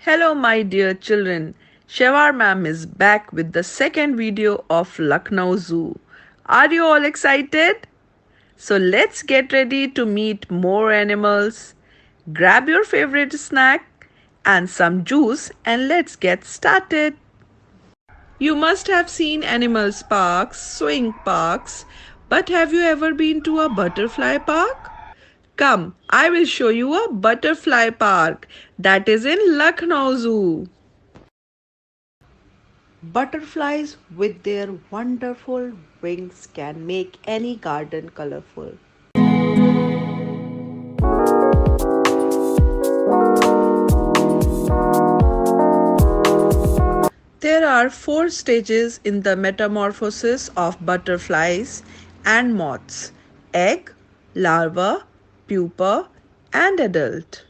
Hello my dear children, Shahwar Ma'am is back with the second video of Lucknow Zoo. Are you all excited? So let's get ready to meet more animals. Grab your favorite snack and some juice and let's get started. You must have seen animals parks, swing parks, but have you ever been to a butterfly park? Come, I will show you a butterfly park that is in Lucknow Zoo. Butterflies with their wonderful wings can make any garden colorful. There are 4 stages in the metamorphosis of butterflies and moths: egg, larva, pupa, and adult.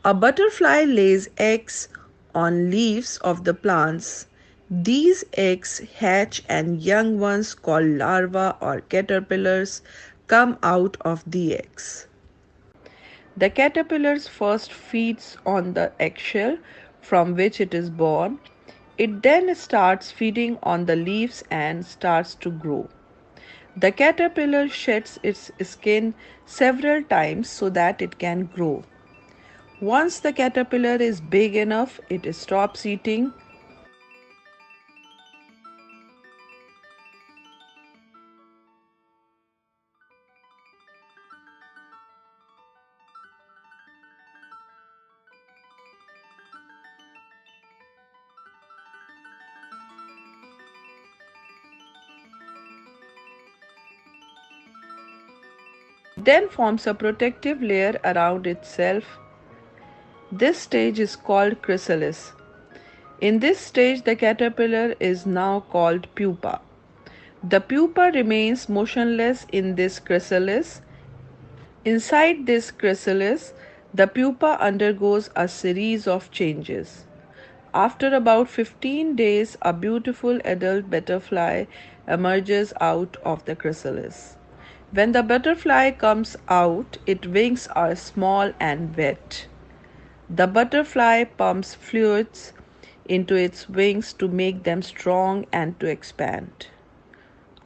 A butterfly lays eggs on leaves of the plants. These eggs hatch and young ones called larvae or caterpillars come out of the eggs. The caterpillar first feeds on the eggshell from which it is born. It then starts feeding on the leaves and starts to grow. The caterpillar sheds its skin several times so that it can grow. Once the caterpillar is big enough, it stops eating. Then forms a protective layer around itself. This stage is called chrysalis. In this stage, the caterpillar is now called pupa. The pupa remains motionless in this chrysalis. Inside this chrysalis, the pupa undergoes a series of changes. After about 15 days, a beautiful adult butterfly emerges out of the chrysalis. When the butterfly comes out, its wings are small and wet. The butterfly pumps fluids into its wings to make them strong and to expand.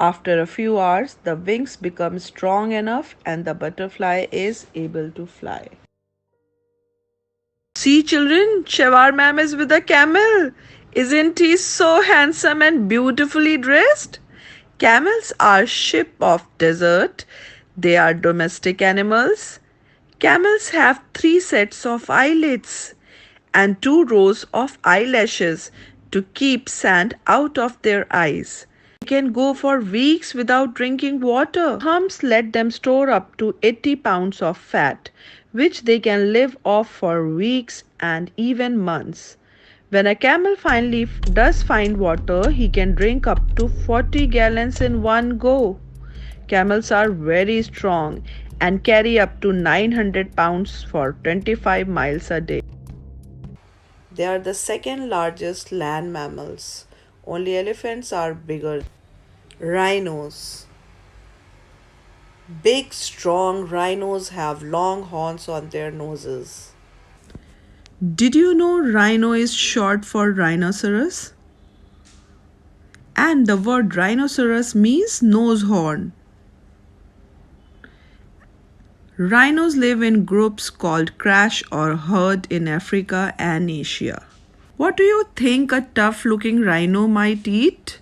After a few hours, the wings become strong enough and the butterfly is able to fly. See children, Shahwar Ma'am is with a camel. Isn't he so handsome and beautifully dressed? Camels are sheep of desert. They are domestic animals. Camels have 3 sets of eyelids and 2 rows of eyelashes to keep sand out of their eyes. They can go for weeks without drinking water. Humps let them store up to 80 pounds of fat, which they can live off for weeks and even months. When a camel finally does find water, he can drink up to 40 gallons in one go. Camels are very strong and carry up to 900 pounds for 25 miles a day. They are the second largest land mammals. Only elephants are bigger. Rhinos. Big, strong rhinos have long horns on their noses. Did you know rhino is short for rhinoceros? And the word rhinoceros means nose horn. Rhinos live in groups called crash or herd in Africa and Asia. What do you think a tough looking rhino might eat?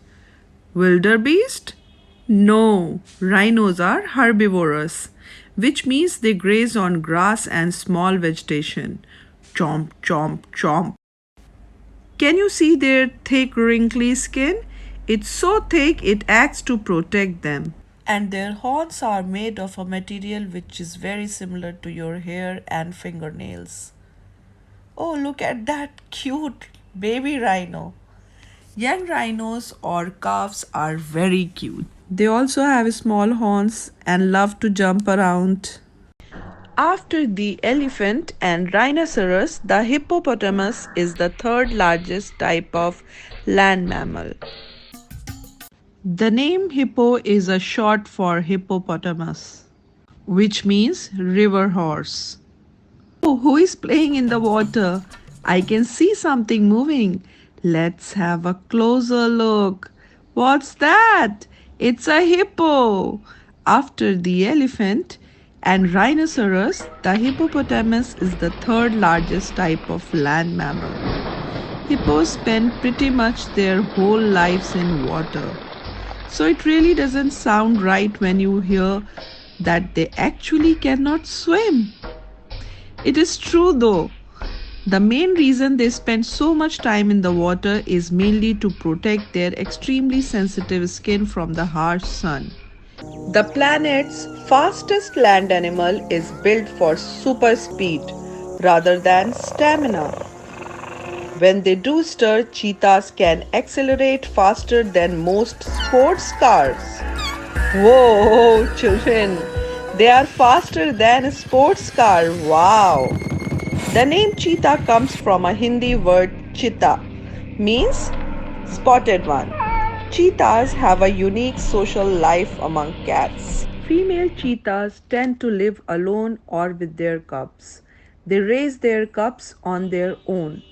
Wildebeest? No, rhinos are herbivorous, which means they graze on grass and small vegetation. Chomp, chomp, chomp. Can you see their thick, wrinkly skin? It's so thick it acts to protect them. And their horns are made of a material which is very similar to your hair and fingernails. Oh, look at that cute baby rhino. Young rhinos or calves are very cute. They also have small horns and love to jump around. After the elephant and rhinoceros, the hippopotamus is the third largest type of land mammal. The name Hippo is a short for hippopotamus, which means river horse. Oh, who is playing in the water? I can see something moving. Let's have a closer look. What's that? It's a hippo. After the elephant and rhinoceros, the hippopotamus is the third largest type of land mammal. Hippos spend pretty much their whole lives in water. So it really doesn't sound right when you hear that they actually cannot swim. It is true though. The main reason they spend so much time in the water is mainly to protect their extremely sensitive skin from the harsh sun. The planet's fastest land animal is built for super speed rather than stamina. When they do stir, cheetahs can accelerate faster than most sports cars. Whoa, children, they are faster than a sports car. Wow. The name cheetah comes from a Hindi word chita, means spotted one. Cheetahs have a unique social life among cats. Female cheetahs tend to live alone or with their cubs. They raise their cubs on their own.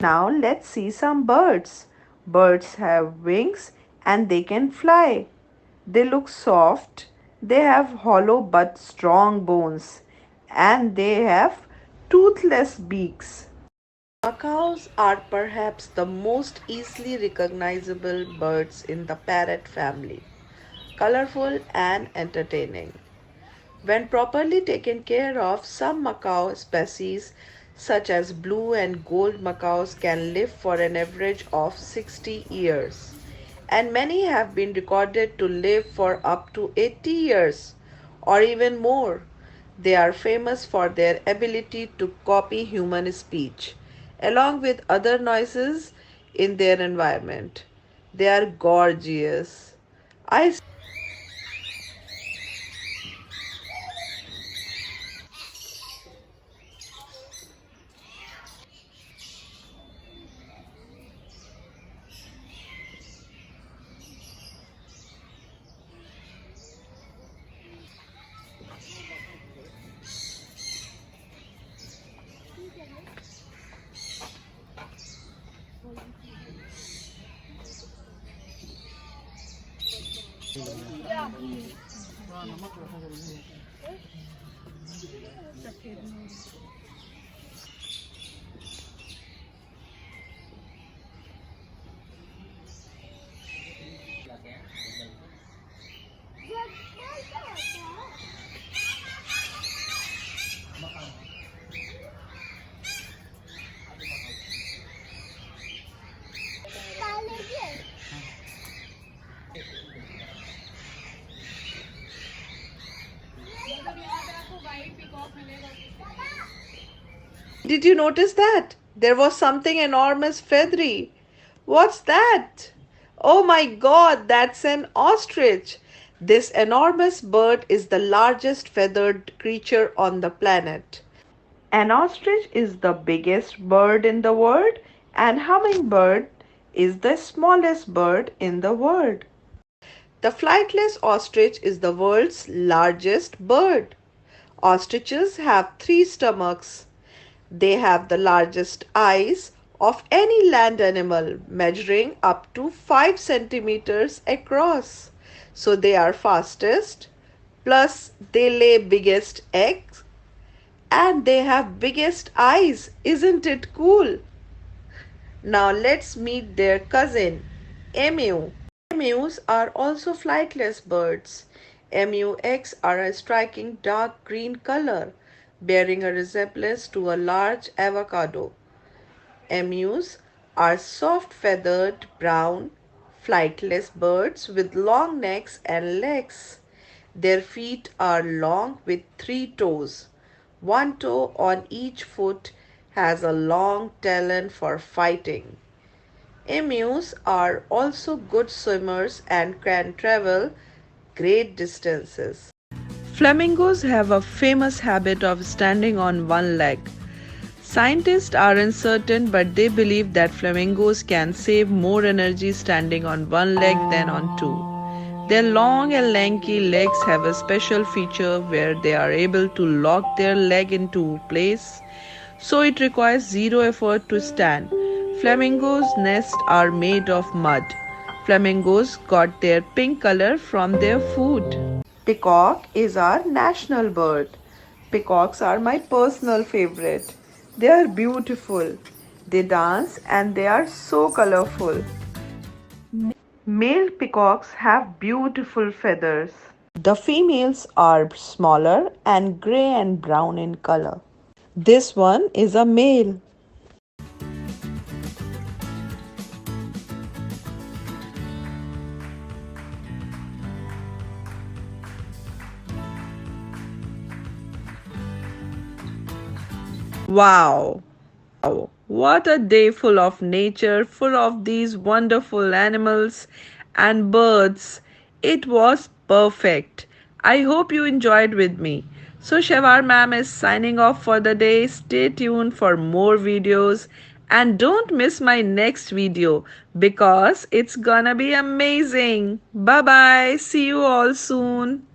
Now let's see some birds. Birds have wings and they can fly. They look soft. They have hollow but strong bones and they have toothless beaks. Macaws are perhaps the most easily recognizable birds in the parrot family, colorful and entertaining. When properly taken care of, some macaw species, such as blue and gold macaws, can live for an average of 60 years, and many have been recorded to live for up to 80 years or even more. They are famous for their ability to copy human speech, along with other noises in their environment. They are gorgeous. I Did you notice that? There was something enormous feathery. What's that? Oh my god, that's an ostrich. This enormous bird is the largest feathered creature on the planet. An ostrich is the biggest bird in the world, and hummingbird is the smallest bird in the world. The flightless ostrich is the world's largest bird. Ostriches have three stomachs. They have the largest eyes of any land animal, measuring up to 5 centimeters across. So they are fastest, plus they lay biggest eggs and they have biggest eyes. Isn't it cool? Now let's meet their cousin, emu. Emus are also flightless birds. Emu eggs are a striking dark green color, bearing a resemblance to a large avocado. Emus are soft feathered brown flightless birds with long necks and legs. Their feet are long with 3 toes. One toe on each foot has a long talon for fighting. Emus are also good swimmers and can travel great distances. Flamingos have a famous habit of standing on one leg. Scientists are uncertain, but they believe that flamingos can save more energy standing on one leg than on two. Their long and lanky legs have a special feature where they are able to lock their leg into place, so it requires zero effort to stand. Flamingos' nests are made of mud. Flamingos got their pink color from their food. Peacock is our national bird. Peacocks are my personal favorite. They are beautiful. They dance and they are so colorful. Male peacocks have beautiful feathers. The females are smaller and gray and brown in color. This one is a male. Wow! What a day full of nature, full of these wonderful animals and birds. It was perfect. I hope you enjoyed with me. So Shahwar Ma'am is signing off for the day. Stay tuned for more videos and don't miss my next video because it's gonna be amazing. Bye bye. See you all soon.